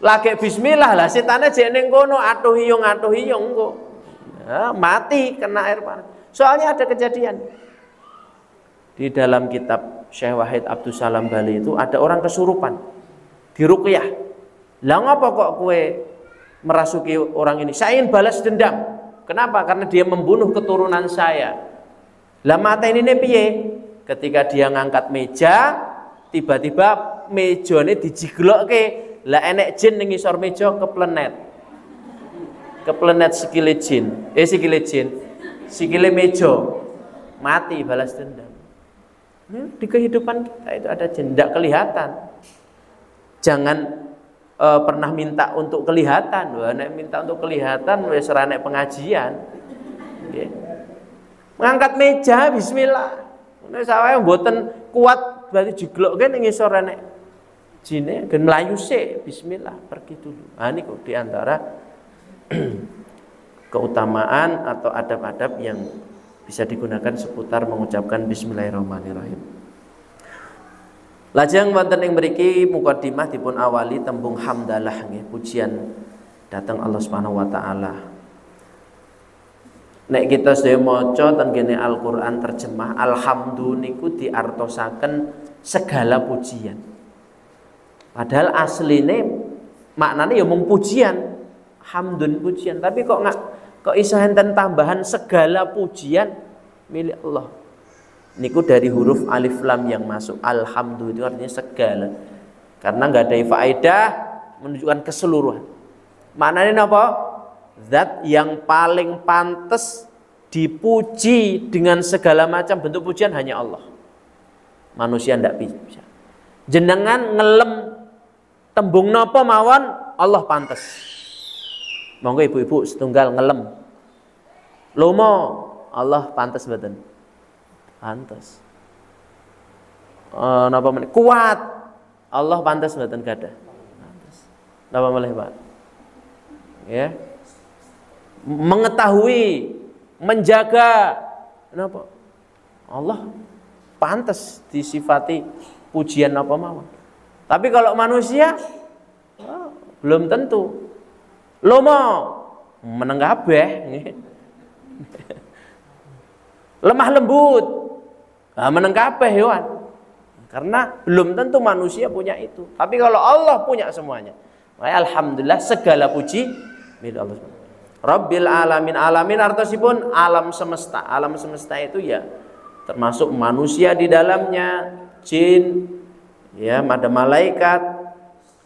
lagi bismillah, lah setane jek ning kono atuh-iyung engko. Ya, mati kena air panas. Soalnya ada kejadian. Di dalam kitab Syekh Wahid Abdus Salam Bali itu ada orang kesurupan. Diruqyah. Lah ngapa kok kowe merasuki orang ini? Saya ingin balas dendam. Kenapa? Karena dia membunuh keturunan saya. Lah mata ini piye? Ketika dia ngangkat meja, tiba-tiba mejane dijiglokke. Lah enek jin ning ngisor meja keplenet. Keplenet sikile jin. Sikile meja. Mati balas dendam. Di kehidupan kita itu ada jin, tidak kelihatan. Jangan pernah minta untuk kelihatan. Wah, nek minta untuk kelihatan wis ora nek pengajian. Nggih. Ngangkat meja bismillah. Nek sawae mboten kuat berarti jiglokke ning ngisor nek jine gen mlayu sik bismillah pergi dulu. Nah niku di antara keutamaan atau adab-adab yang bisa digunakan seputar mengucapkan bismillahirrahmanirrahim. Lajeng wonten ing mriki mukadimah dipun awali tembung hamdalah nggih, pujian dhateng Allah Subhanahu wa taala. Nek kita sedaya maca ten kene Al-Qur'an terjemah alhamdu niku diartosaken segala pujian. Padahal asline maknane ya mung pujian, hamdun pujian, tapi kok iso enten tambahan segala pujian milik Allah. Niku dari huruf alif lam yang masuk. Alhamdulillah itu artinya segala. Karena nggak ada faedah menunjukkan keseluruhan. Maknanya apa? Zat yang paling pantas dipuji dengan segala macam bentuk pujian hanya Allah. Manusia ndak bisa. Jenengan ngelem tembung napa mawon Allah pantas. Monggo ibu-ibu setunggal ngelem. Lomo Allah pantas mboten? Pantas. napa meneh kuat. Allah pantas mboten gadah. Pantes. Napa meneh, Pak? Ya. Mengetahui, menjaga. Kenapa? Allah pantas disifati pujian apa mawon. Tapi kalau manusia belum tentu. Lomo meneng kabeh. Lemah lembut. Meneng kabeh hewan. Karena belum tentu manusia punya itu. Tapi kalau Allah punya semuanya. Alhamdulillah segala puji milik Allah SWT. Rabbil alamin. Alamin artosipun alam semesta. Alam semesta itu ya termasuk manusia di dalamnya, jin, ya, ada malaikat,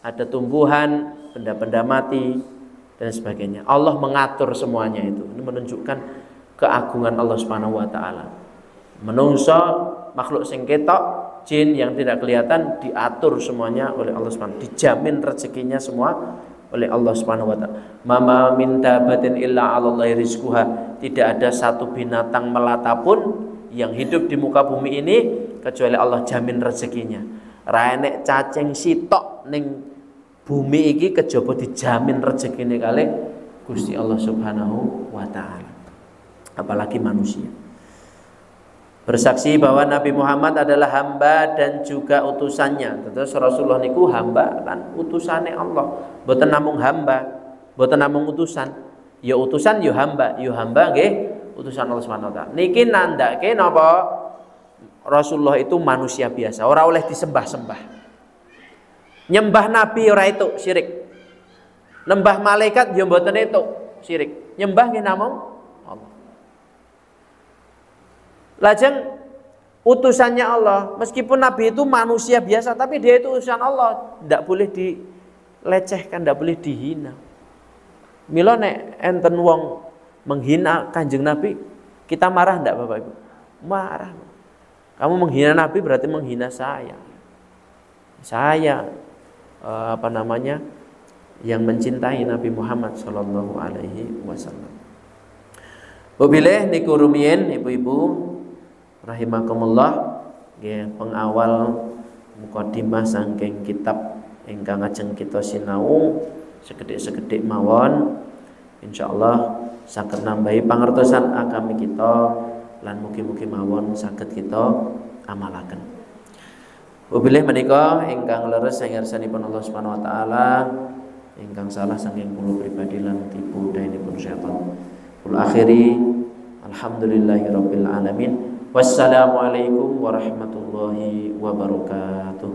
ada tumbuhan, benda-benda mati dan sebagainya. Allah mengatur semuanya itu. Ini menunjukkan keagungan Allah Subhanahu wa taala. Menungso makhluk sing ketok, jin yang tidak kelihatan diatur semuanya oleh Allah Subhanahu. Dijamin rezekinya semua oleh Allah Subhanahu wa taala. Mama min dabatin illa 'alallahi rizquha. Tidak ada satu binatang melata pun yang hidup di muka bumi ini kecuali Allah jamin rezekinya. Ra enek cacing sitok ning bumi iki kejaba dijamin rezekine kalih Gusti Allah Subhanahu wa taala. Apalagi manusia. Bersaksi bahwa Nabi Muhammad adalah hamba dan juga utusannya. Terus Rasulullah niku hamba lan utusane Allah. Mboten namung hamba, mboten namung utusan. Ya utusan ya hamba nggih utusan Allah Subhanahu wa taala. Niki nandake napa Rasulullah itu manusia biasa, ora oleh disembah-sembah. Nyembah nabi ora itu syirik. Nembah malaikat ya mboten itu syirik. Nyembah nggih namung Allah. Lajeng utusannya Allah, meskipun nabi itu manusia biasa tapi dia itu utusan Allah, tidak boleh dilecehkan, tidak boleh dihina. Mila nek enten wong menghina Kanjeng Nabi, kita marah enggak Bapak Ibu? Marah. Kamu menghina Nabi berarti menghina saya. Saya yang mencintai Nabi Muhammad sallallahu alaihi wasallam. Wabilih niku rumiyin ibu-ibu rahimakumullah nggih pengawal mukadimah saking kitab ingkang ajeng kita sinau sekedhik-sekedhik mawon. Insyaallah saged nambahi pangertosan agami kita lan mugi-mugi mawon saged kita amalaken. Wabilih menika ingkang leres sangersanipun Allah Subhanahu wa taala, ingkang salah saking kula pribadi lan tipu dayanipun syaitan. Kul akhiri alhamdulillahirabbil alamin. Wassalamualaikum warahmatullahi wabarakatuh.